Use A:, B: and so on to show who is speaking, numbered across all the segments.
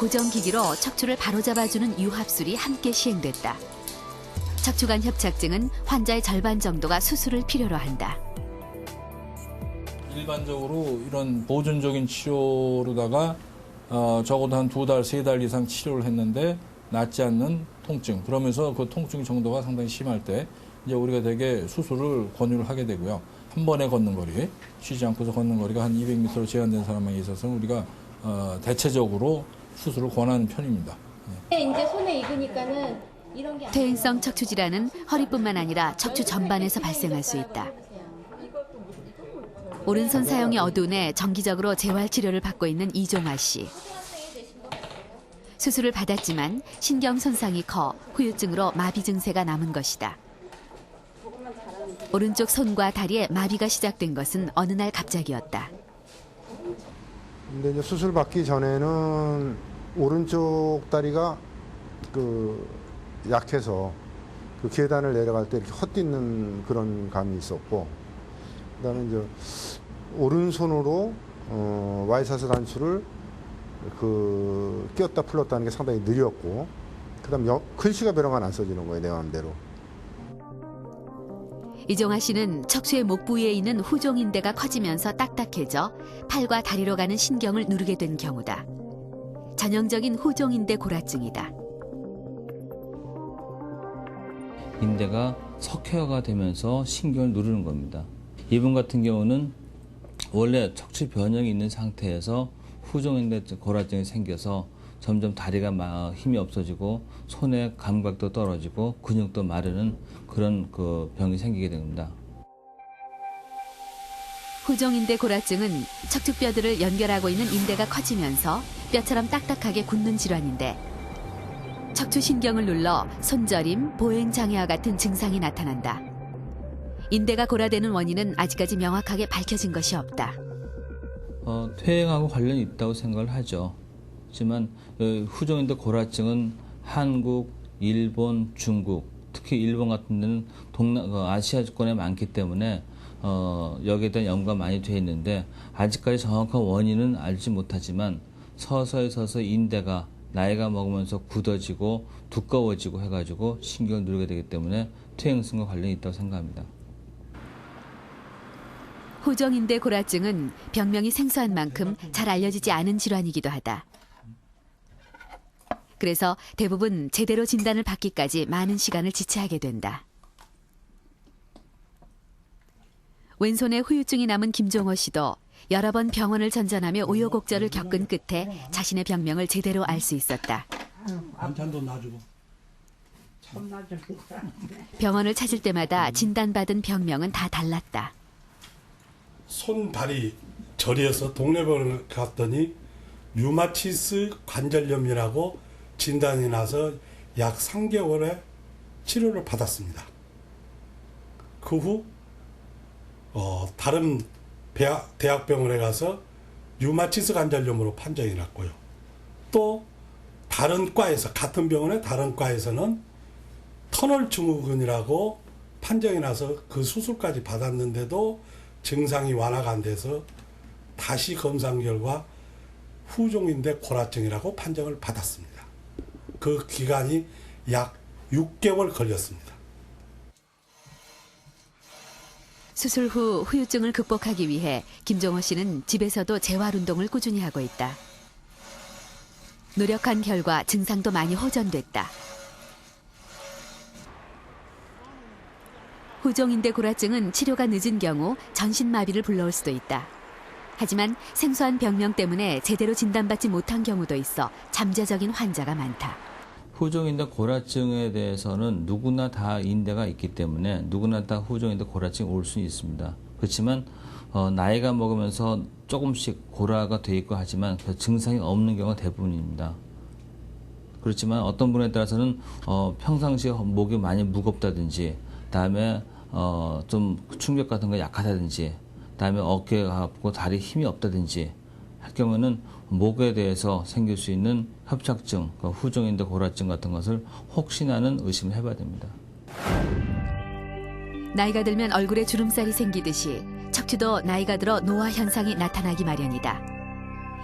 A: 고정기기로 척추를 바로잡아주는 유합술이 함께 시행됐다. 척추관 협착증은 환자의 절반 정도가 수술을 필요로 한다.
B: 일반적으로 이런 보존적인 치료로다가 적어도 한 2달, 3달 이상 치료를 했는데 낫지 않는 통증, 그러면서 그 통증 정도가 상당히 심할 때 이제 우리가 대개 수술을 권유를 하게 되고요. 한 번에 걷는 거리, 쉬지 않고서 걷는 거리가 한 200m로 제한된 사람에 있어서는 우리가 대체적으로 수술을 권하는 편입니다.
C: 이제 손에 익으니까는 이런 게
A: 퇴행성 척추 질환은 허리뿐만 아니라 척추 전반에서 발생할 수 있다. 오른손 사용이 어두운해 정기적으로 재활 치료를 받고 있는 이종화 씨. 수술을 받았지만 신경 손상이 커 후유증으로 마비 증세가 남은 것이다. 오른쪽 손과 다리에 마비가 시작된 것은 어느 날 갑자기였다.
D: 근데 이제 수술 받기 전에는 오른쪽 다리가 약해서 그 계단을 내려갈 때 이렇게 헛디는 그런 감이 있었고, 그다음에 이제 오른손으로 와이사스 단추를 끼었다 풀었다 하는 게 상당히 느렸고, 그다음 글씨가 벼랑간 안 써지는 거예요, 내 마음대로.
A: 이종화 씨는 척추의 목 부위에 있는 후종인대가 커지면서 딱딱해져 팔과 다리로 가는 신경을 누르게 된 경우다. 전형적인 후종인대 골화증이다.
E: 인대가 석회화가 되면서 신경을 누르는 겁니다. 이분 같은 경우는 원래 척추 변형이 있는 상태에서 후종인대 골화증이 생겨서 점점 다리가 힘이 없어지고 손의 감각도 떨어지고 근육도 마르는 그런 병이 생기게 됩니다.
A: 후종인대 골화증은 척추뼈들을 연결하고 있는 인대가 커지면서 뼈처럼 딱딱하게 굳는 질환인데, 척추신경을 눌러 손저림, 보행장애와 같은 증상이 나타난다. 인대가 골화되는 원인은 아직까지 명확하게 밝혀진 것이 없다.
E: 퇴행하고 관련이 있다고 생각을 하죠. 하지만 후종인대 골화증은 한국, 일본, 중국, 특히 일본 같은 데는 아시아권에 많기 때문에 여기에 대한 연구가 많이 되어 있는데, 아직까지 정확한 원인은 알지 못하지만 서서히 인대가 나이가 먹으면서 굳어지고 두꺼워지고 해가지고 신경을 누르게 되기 때문에 퇴행성과 관련이 있다고 생각합니다.
A: 후종인대 골화증은 병명이 생소한 만큼 잘 알려지지 않은 질환이기도 하다. 그래서 대부분 제대로 진단을 받기까지 많은 시간을 지체하게 된다. 왼손에 후유증이 남은 김종호 씨도 여러 번 병원을 전전하며 우여곡절을 겪은 끝에 자신의 병명을 제대로 알 수 있었다.
F: 반찬도 놔주고.
A: 병원을 찾을 때마다 진단받은 병명은 다 달랐다.
F: 손, 다리 저리에서 동네 병원을 갔더니 류마티스 관절염이라고 진단이 나서 약 3개월의 치료를 받았습니다. 그 후 다른 대학병원에 가서 류마티스 관절염으로 판정이 났고요. 또 다른 과에서, 같은 병원의 다른 과에서는 터널 증후군이라고 판정이 나서 그 수술까지 받았는데도 증상이 완화가 안 돼서 다시 검사 결과 후종인대 골화증이라고 판정을 받았습니다. 그 기간이 약 6개월 걸렸습니다.
A: 수술 후 후유증을 극복하기 위해 김종호 씨는 집에서도 재활운동을 꾸준히 하고 있다. 노력한 결과 증상도 많이 호전됐다. 후종인대 골화증은 치료가 늦은 경우 전신마비를 불러올 수도 있다. 하지만 생소한 병명 때문에 제대로 진단받지 못한 경우도 있어 잠재적인 환자가 많다.
E: 후종인대 골화증에 대해서는 누구나 다 인대가 있기 때문에 누구나 다 후종인대 골화증이 올 수 있습니다. 그렇지만 나이가 먹으면서 조금씩 골화가 돼 있고 하지만 그 증상이 없는 경우가 대부분입니다. 그렇지만 어떤 분에 따라서는 평상시에 목이 많이 무겁다든지, 다음에 좀 충격 같은 거 약하다든지, 다음에 어깨가 아프고 다리 힘이 없다든지 할 경우는 목에 대해서 생길 수 있는 협착증, 후종인대 골화증 같은 것을 혹시나는 의심을 해봐야 됩니다.
A: 나이가 들면 얼굴에 주름살이 생기듯이 척추도 나이가 들어 노화 현상이 나타나기 마련이다.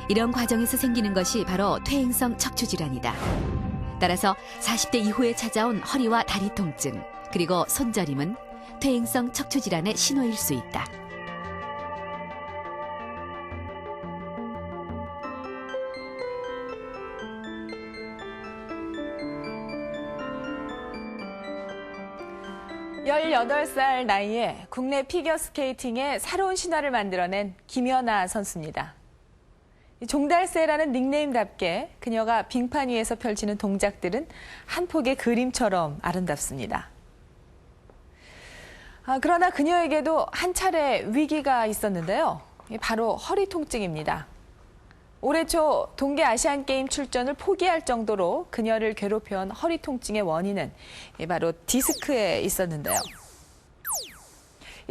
A: 이런 과정에서 생기는 것이 바로 퇴행성 척추 질환이다. 따라서 40대 이후에 찾아온 허리와 다리 통증, 그리고 손저림은 퇴행성 척추 질환의 신호일 수 있다.
G: (18살) 나이에 국내 피겨스케이팅의 새로운 신화를 만들어낸 김연아 선수입니다. 종달새라는 닉네임답게 그녀가 빙판 위에서 펼치는 동작들은 한 폭의 그림처럼 아름답습니다. 그러나 그녀에게도 한 차례 위기가 있었는데요. 바로 허리 통증입니다. 올해 초 동계 아시안게임 출전을 포기할 정도로 그녀를 괴롭혀온 허리 통증의 원인은 바로 디스크에 있었는데요.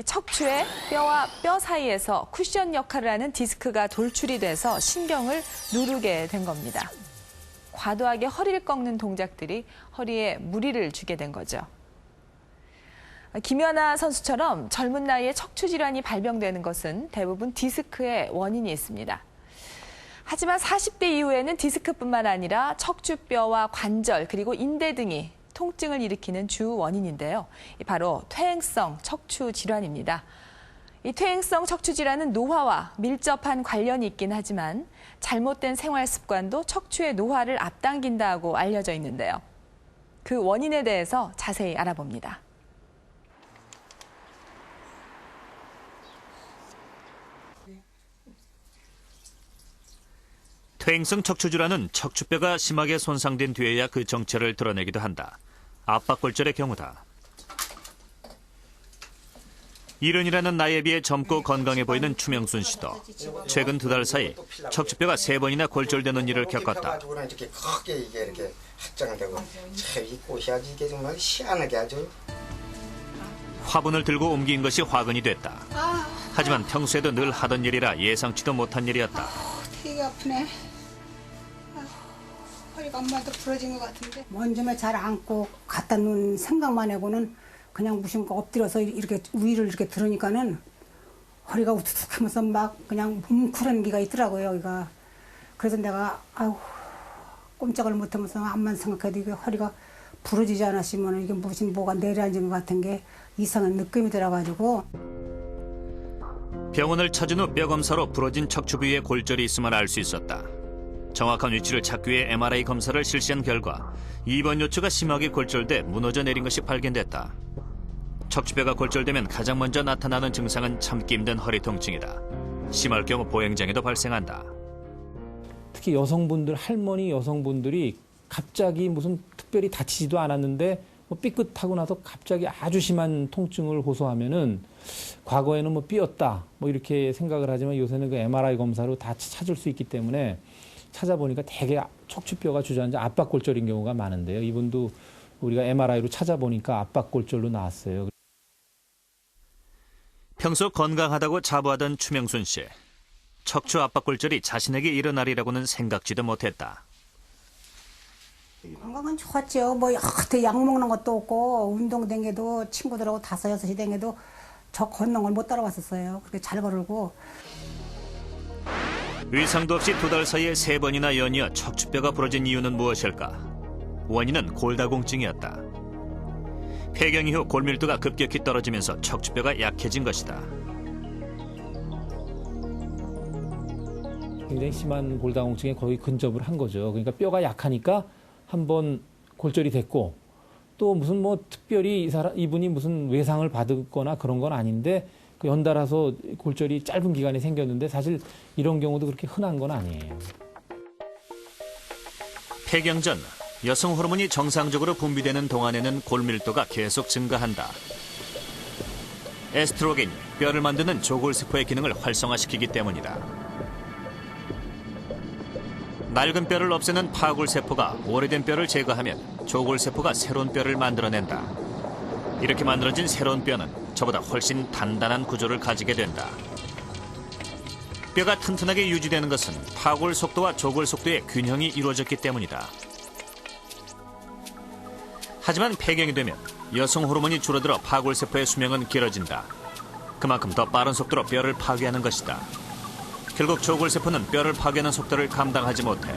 G: 척추의 뼈와 뼈 사이에서 쿠션 역할을 하는 디스크가 돌출이 돼서 신경을 누르게 된 겁니다. 과도하게 허리를 꺾는 동작들이 허리에 무리를 주게 된 거죠. 김연아 선수처럼 젊은 나이에 척추 질환이 발병되는 것은 대부분 디스크의 원인이 있습니다. 하지만 40대 이후에는 디스크뿐만 아니라 척추뼈와 관절 그리고 인대 등이 통증을 일으키는 주 원인인데요. 바로 퇴행성 척추 질환입니다. 이 퇴행성 척추 질환은 노화와 밀접한 관련이 있긴 하지만 잘못된 생활 습관도 척추의 노화를 앞당긴다고 알려져 있는데요. 그 원인에 대해서 자세히 알아봅니다.
H: 퇴행성 척추 질환은 척추뼈가 심하게 손상된 뒤에야 그 정체를 드러내기도 한다. 압박골절의 경우다. 70이라는 나이에 비해 젊고 건강해 보이는 추명순 씨도 최근 2달 사이 척추뼈가 3번이나 골절되는 일을 겪었다.
I: 이렇게 크게 이렇게 확장되고 참 이 꽃이야지 이게 정말 희한하게 아주.
H: 화분을 들고 옮긴 것이 화근이 됐다. 하지만 평소에도 늘 하던 일이라 예상치도 못한 일이었다.
J: 되게 아프네. 허리가 엄마도 부러진 것 같은데.
K: 먼저 잘 안고 갖다 놓은 생각만 해고는 그냥 무슨 거 엎드려서 이렇게 위를 이렇게 들으니까는 허리가 우뚝뚝 하면서 막 그냥 뭉클한 기가 있더라고요, 여기가. 그래서 내가 아우 꼼짝을 못하면서 암만 생각해도 이게 허리가 부러지지 않았으면 이게 무슨 뭐가 내려앉은 것 같은 게 이상한 느낌이 들어가지고.
H: 병원을 찾은 후 뼈 검사로 부러진 척추 부위에 골절이 있음을 알 수 있었다. 정확한 위치를 찾기 위해 MRI 검사를 실시한 결과 2번 요추가 심하게 골절돼 무너져 내린 것이 발견됐다. 척추뼈가 골절되면 가장 먼저 나타나는 증상은 참기 힘든 허리 통증이다. 심할 경우 보행장애도 발생한다.
L: 특히 여성분들, 할머니 여성분들이 갑자기 무슨 특별히 다치지도 않았는데 뭐 삐끗하고 나서 갑자기 아주 심한 통증을 호소하면은 과거에는 뭐 삐었다 뭐 이렇게 생각을 하지만 요새는 그 MRI 검사로 다 찾을 수 있기 때문에 찾아보니까 대개 척추뼈가 주저앉아 압박골절인 경우가 많은데요. 이분도 우리가 MRI로 찾아보니까 압박골절로 나왔어요.
H: 평소 건강하다고 자부하던 추명순 씨. 척추 압박골절이 자신에게 일어나리라고는 생각지도 못했다.
K: 건강은 좋았죠. 뭐 그때 약 먹는 것도 없고 운동 댕겨도 친구들하고 5, 6시 댕겨도 저 걷는 걸 못 따라왔었어요. 그렇게 잘 걸고.
H: 의상도 없이 2달 사이에 3번이나 연이어 척추뼈가 부러진 이유는 무엇일까? 원인은 골다공증이었다. 폐경 이후 골밀도가 급격히 떨어지면서 척추뼈가 약해진 것이다.
L: 굉장히 심한 골다공증에 거의 근접을 한 거죠. 그러니까 뼈가 약하니까 한번 골절이 됐고 또 무슨 뭐 특별히 이분이 무슨 외상을 받거나 그런 건 아닌데 그 연달아서 골절이 짧은 기간에 생겼는데 사실 이런 경우도 그렇게 흔한 건 아니에요.
H: 폐경 전 여성 호르몬이 정상적으로 분비되는 동안에는 골밀도가 계속 증가한다. 에스트로겐이 뼈를 만드는 조골세포의 기능을 활성화시키기 때문이다. 낡은 뼈를 없애는 파골세포가 오래된 뼈를 제거하면 조골세포가 새로운 뼈를 만들어낸다. 이렇게 만들어진 새로운 뼈는 저보다 훨씬 단단한 구조를 가지게 된다. 뼈가 튼튼하게 유지되는 것은 파골 속도와 조골 속도의 균형이 이루어졌기 때문이다. 하지만 폐경이 되면 여성 호르몬이 줄어들어 파골세포의 수명은 길어진다. 그만큼 더 빠른 속도로 뼈를 파괴하는 것이다. 결국 조골세포는 뼈를 파괴하는 속도를 감당하지 못해